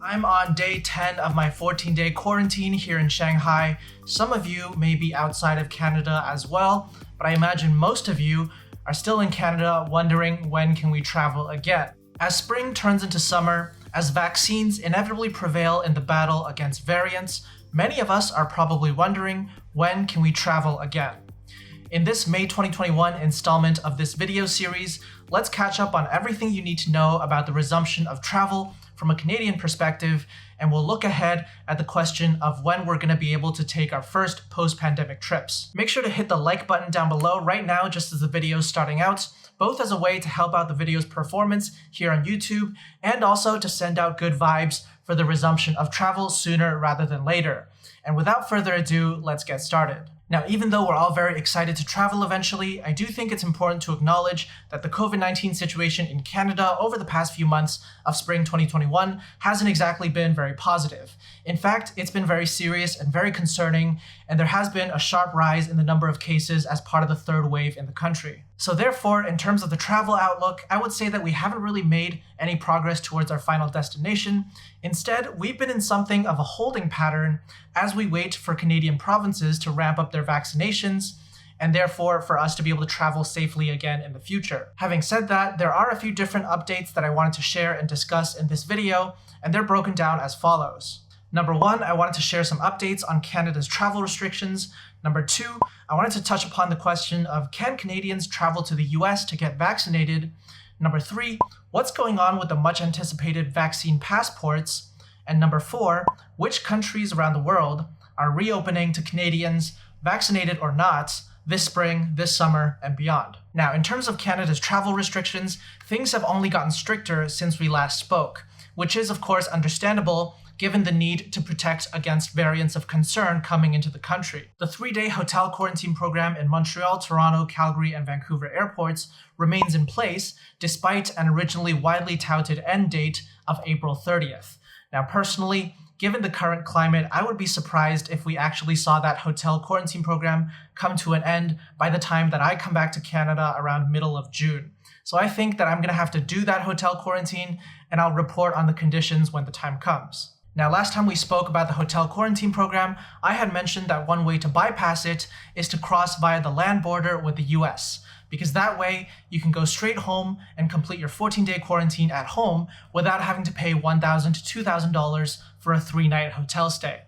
I'm on day 10 of my 14-day quarantine here in Shanghai. Some of you may be outside of Canada as well, but I imagine most of you are still in Canada wondering when can we travel again. As spring turns into summer, as vaccines inevitably prevail in the battle against variants, many of us are probably wondering when can we travel again. In this May 2021 installment of this video series, let's catch up on everything you need to know about the resumption of travel from a Canadian perspective, and we'll look ahead at the question of when we're going to be able to take our first post-pandemic trips. Make sure to hit the like button down below right now just as the video is starting out, both as a way to help out the video's performance here on YouTube and also to send out good vibes for the resumption of travel sooner rather than later. And without further ado, let's get started. Now, even though we're all very excited to travel eventually, I do think it's important to acknowledge that the COVID-19 situation in Canada over the past few months of spring 2021 hasn't exactly been very positive. In fact, it's been very serious and very concerning, and there has been a sharp rise in the number of cases as part of the third wave in the country. So therefore, in terms of the travel outlook, I would say that we haven't really made any progress towards our final destination. Instead, we've been in something of a holding pattern as we wait for Canadian provinces to ramp up their vaccinations, and therefore for us to be able to travel safely again in the future. Having said that, there are a few different updates that I wanted to share and discuss in this video, and they're broken down as follows. Number one, I wanted to share some updates on Canada's travel restrictions. Number two, I wanted to touch upon the question of can Canadians travel to the US to get vaccinated? Number three, what's going on with the much anticipated vaccine passports? And number four, which countries around the world are reopening to Canadians, vaccinated or not, this spring, this summer, and beyond. Now, in terms of Canada's travel restrictions, things have only gotten stricter since we last spoke, which is of course understandable given the need to protect against variants of concern coming into the country. The 3-day hotel quarantine program in Montreal, Toronto, Calgary, and Vancouver airports remains in place despite an originally widely touted end date of April 30th. Now, personally, given the current climate, I would be surprised if we actually saw that hotel quarantine program come to an end by the time that I come back to Canada around middle of June. So I think that I'm going to have to do that hotel quarantine, and I'll report on the conditions when the time comes. Now, last time we spoke about the hotel quarantine program, I had mentioned that one way to bypass it is to cross via the land border with the US, because that way you can go straight home and complete your 14-day quarantine at home without having to pay $1,000 to $2,000 for a 3-night hotel stay.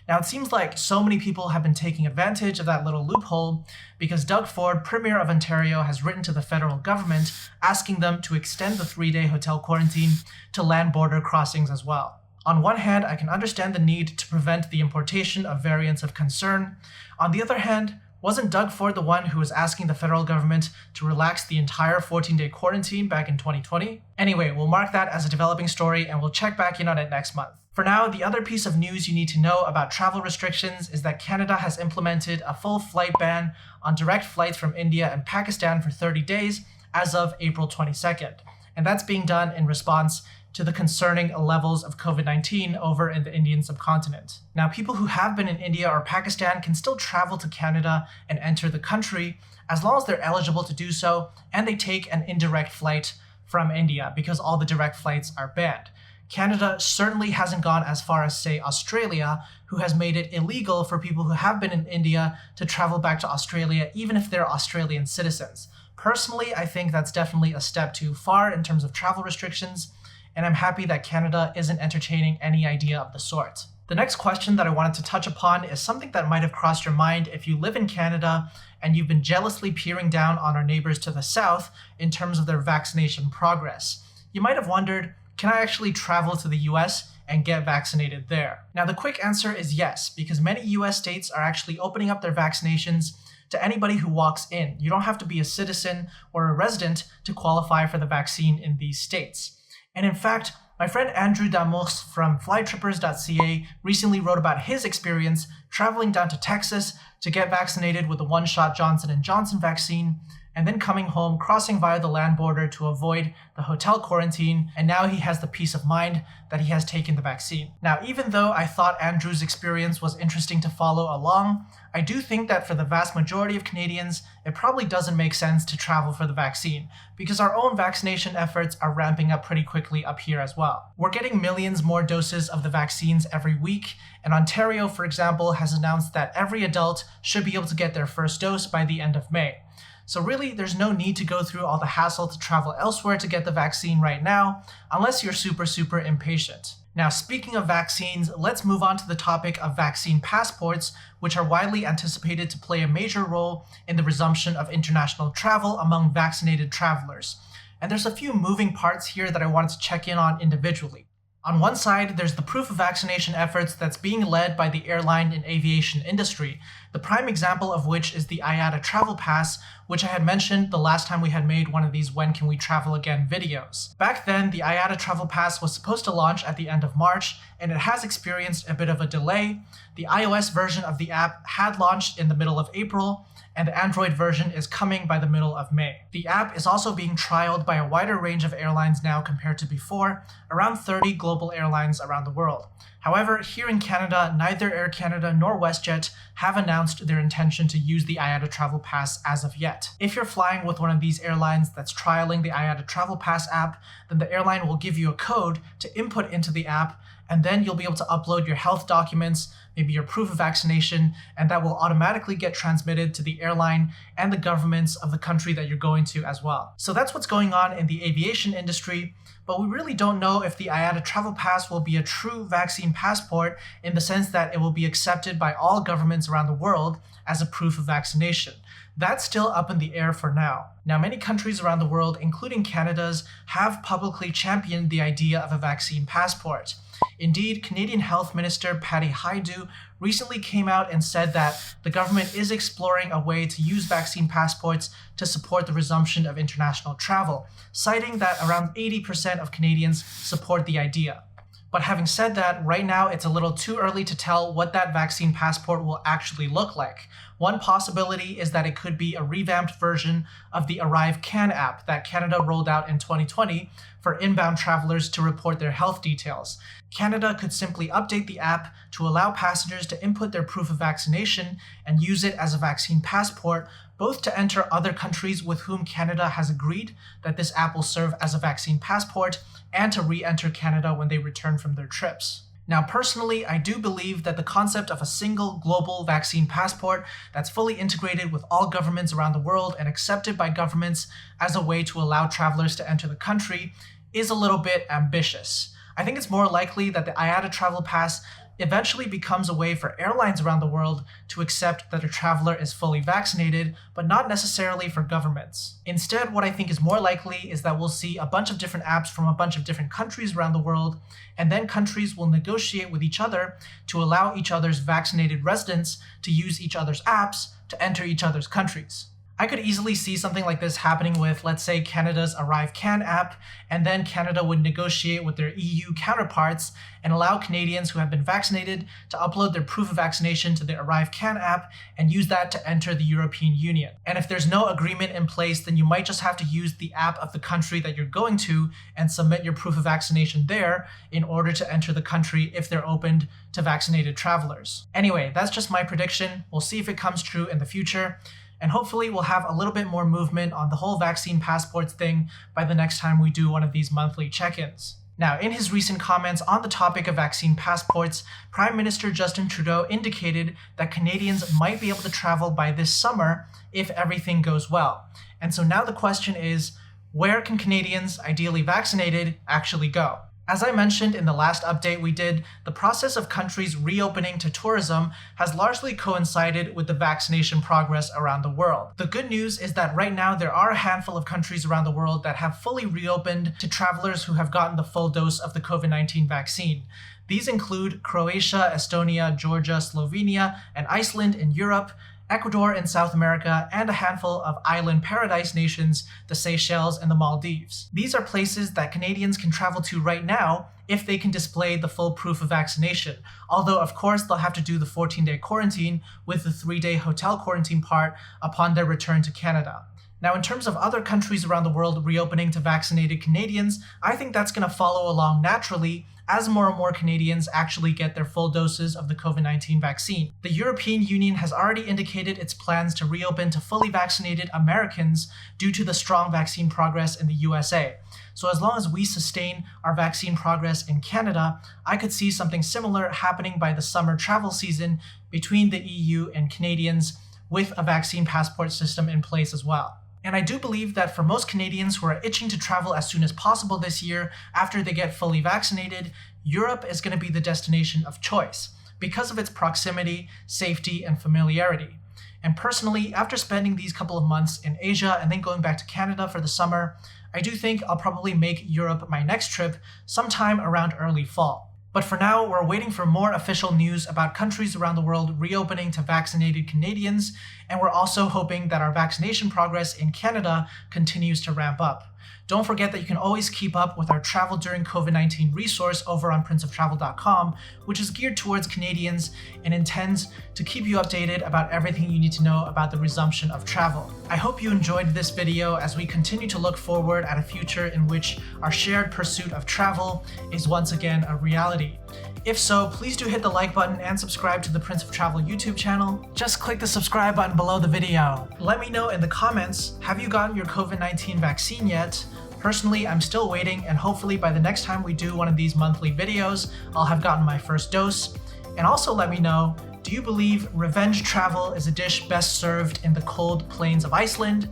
Now, it seems like so many people have been taking advantage of that little loophole because Doug Ford, Premier of Ontario, has written to the federal government asking them to extend the 3-day hotel quarantine to land border crossings as well. On one hand, I can understand the need to prevent the importation of variants of concern. On the other hand, wasn't Doug Ford the one who was asking the federal government to relax the entire 14-day quarantine back in 2020? Anyway, we'll mark that as a developing story and we'll check back in on it next month. For now, the other piece of news you need to know about travel restrictions is that Canada has implemented a full flight ban on direct flights from India and Pakistan for 30 days as of April 22nd. And that's being done in response to the concerning levels of COVID-19 over in the Indian subcontinent. Now, people who have been in India or Pakistan can still travel to Canada and enter the country as long as they're eligible to do so and they take an indirect flight from India because all the direct flights are banned. Canada certainly hasn't gone as far as, say, Australia, who has made it illegal for people who have been in India to travel back to Australia, even if they're Australian citizens. Personally, I think that's definitely a step too far in terms of travel restrictions, and I'm happy that Canada isn't entertaining any idea of the sort. The next question that I wanted to touch upon is something that might have crossed your mind if you live in Canada and you've been jealously peering down on our neighbors to the south in terms of their vaccination progress. You might have wondered, can I actually travel to the US and get vaccinated there? Now, the quick answer is yes, because many US states are actually opening up their vaccinations to anybody who walks in. You don't have to be a citizen or a resident to qualify for the vaccine in these states. And in fact, my friend Andrew Damours from flytrippers.ca recently wrote about his experience traveling down to Texas to get vaccinated with the one-shot Johnson & Johnson vaccine, and then coming home, crossing via the land border to avoid the hotel quarantine, and now he has the peace of mind that he has taken the vaccine. Now, even though I thought Andrew's experience was interesting to follow along, I do think that for the vast majority of Canadians, it probably doesn't make sense to travel for the vaccine, because our own vaccination efforts are ramping up pretty quickly up here as well. We're getting millions more doses of the vaccines every week, and Ontario, for example, has announced that every adult should be able to get their first dose by the end of May. So really, there's no need to go through all the hassle to travel elsewhere to get the vaccine right now, unless you're super impatient. Now, speaking of vaccines, let's move on to the topic of vaccine passports, which are widely anticipated to play a major role in the resumption of international travel among vaccinated travelers. And there's a few moving parts here that I wanted to check in on individually. On one side, there's the proof of vaccination efforts that's being led by the airline and aviation industry, the prime example of which is the IATA Travel Pass, which I had mentioned the last time we had made one of these When Can We Travel Again videos. Back then, the IATA Travel Pass was supposed to launch at the end of March, and it has experienced a bit of a delay. The iOS version of the app had launched in the middle of April, and the Android version is coming by the middle of May. The app is also being trialed by a wider range of airlines now compared to before, around 30 global airlines around the world. However, here in Canada, neither Air Canada nor WestJet have announced their intention to use the IATA Travel Pass as of yet. If you're flying with one of these airlines that's trialing the IATA Travel Pass app, then the airline will give you a code to input into the app, and then you'll be able to upload your health documents, maybe your proof of vaccination, and that will automatically get transmitted to the airline and the governments of the country that you're going to as well. So that's what's going on in the aviation industry, but we really don't know if the IATA Travel Pass will be a true vaccine passport in the sense that it will be accepted by all governments around the world as a proof of vaccination. That's still up in the air for now. Now, many countries around the world, including Canada's, have publicly championed the idea of a vaccine passport. Indeed, Canadian Health Minister Patty Hajdu recently came out and said that the government is exploring a way to use vaccine passports to support the resumption of international travel, citing that around 80% of Canadians support the idea. But having said that, right now it's a little too early to tell what that vaccine passport will actually look like. One possibility is that it could be a revamped version of the Arrive Can app that Canada rolled out in 2020 for inbound travelers to report their health details. Canada could simply update the app to allow passengers to input their proof of vaccination and use it as a vaccine passport, both to enter other countries with whom Canada has agreed that this app will serve as a vaccine passport, and to re-enter Canada when they return from their trips. Now, personally, I do believe that the concept of a single global vaccine passport that's fully integrated with all governments around the world and accepted by governments as a way to allow travelers to enter the country is a little bit ambitious. I think it's more likely that the IATA Travel Pass eventually becomes a way for airlines around the world to accept that a traveler is fully vaccinated, but not necessarily for governments. Instead, what I think is more likely is that we'll see a bunch of different apps from a bunch of different countries around the world, and then countries will negotiate with each other to allow each other's vaccinated residents to use each other's apps to enter each other's countries. I could easily see something like this happening with, let's say, Canada's Arrive Can app, and then Canada would negotiate with their EU counterparts and allow Canadians who have been vaccinated to upload their proof of vaccination to the Arrive Can app and use that to enter the European Union. And if there's no agreement in place, then you might just have to use the app of the country that you're going to and submit your proof of vaccination there in order to enter the country if they're opened to vaccinated travelers. Anyway, that's just my prediction. We'll see if it comes true in the future. And hopefully we'll have a little bit more movement on the whole vaccine passports thing by the next time we do one of these monthly check-ins. Now, in his recent comments on the topic of vaccine passports, Prime Minister Justin Trudeau indicated that Canadians might be able to travel by this summer if everything goes well. And so now the question is, where can Canadians, ideally vaccinated, actually go? As I mentioned in the last update we did, the process of countries reopening to tourism has largely coincided with the vaccination progress around the world. The good news is that right now there are a handful of countries around the world that have fully reopened to travelers who have gotten the full dose of the COVID-19 vaccine. These include Croatia, Estonia, Georgia, Slovenia, and Iceland in Europe, Ecuador in South America, and a handful of island paradise nations, the Seychelles and the Maldives. These are places that Canadians can travel to right now if they can display the full proof of vaccination, although of course they'll have to do the 14-day quarantine with the 3-day hotel quarantine part upon their return to Canada. Now, in terms of other countries around the world reopening to vaccinated Canadians, I think that's going to follow along naturally as more and more Canadians actually get their full doses of the COVID-19 vaccine. The European Union has already indicated its plans to reopen to fully vaccinated Americans due to the strong vaccine progress in the USA. So as long as we sustain our vaccine progress in Canada, I could see something similar happening by the summer travel season between the EU and Canadians with a vaccine passport system in place as well. And I do believe that for most Canadians who are itching to travel as soon as possible this year after they get fully vaccinated, Europe is going to be the destination of choice because of its proximity, safety, and familiarity. And personally, after spending these couple of months in Asia and then going back to Canada for the summer, I do think I'll probably make Europe my next trip sometime around early fall. But for now, we're waiting for more official news about countries around the world reopening to vaccinated Canadians, and we're also hoping that our vaccination progress in Canada continues to ramp up. Don't forget that you can always keep up with our Travel During COVID-19 resource over on princeoftravel.com, which is geared towards Canadians and intends to keep you updated about everything you need to know about the resumption of travel. I hope you enjoyed this video as we continue to look forward at a future in which our shared pursuit of travel is once again a reality. If so, please do hit the like button and subscribe to the Prince of Travel YouTube channel. Just click the subscribe button below the video. Let me know in the comments, have you gotten your COVID-19 vaccine yet? Personally, I'm still waiting, and hopefully by the next time we do one of these monthly videos, I'll have gotten my first dose. And also let me know, do you believe revenge travel is a dish best served in the cold plains of Iceland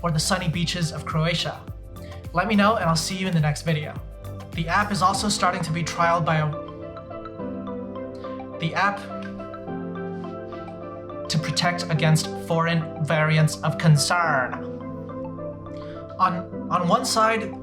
or the sunny beaches of Croatia? Let me know, and I'll see you in the next video. The app is also starting to be trialed by the app to protect against foreign variants of concern. On one side,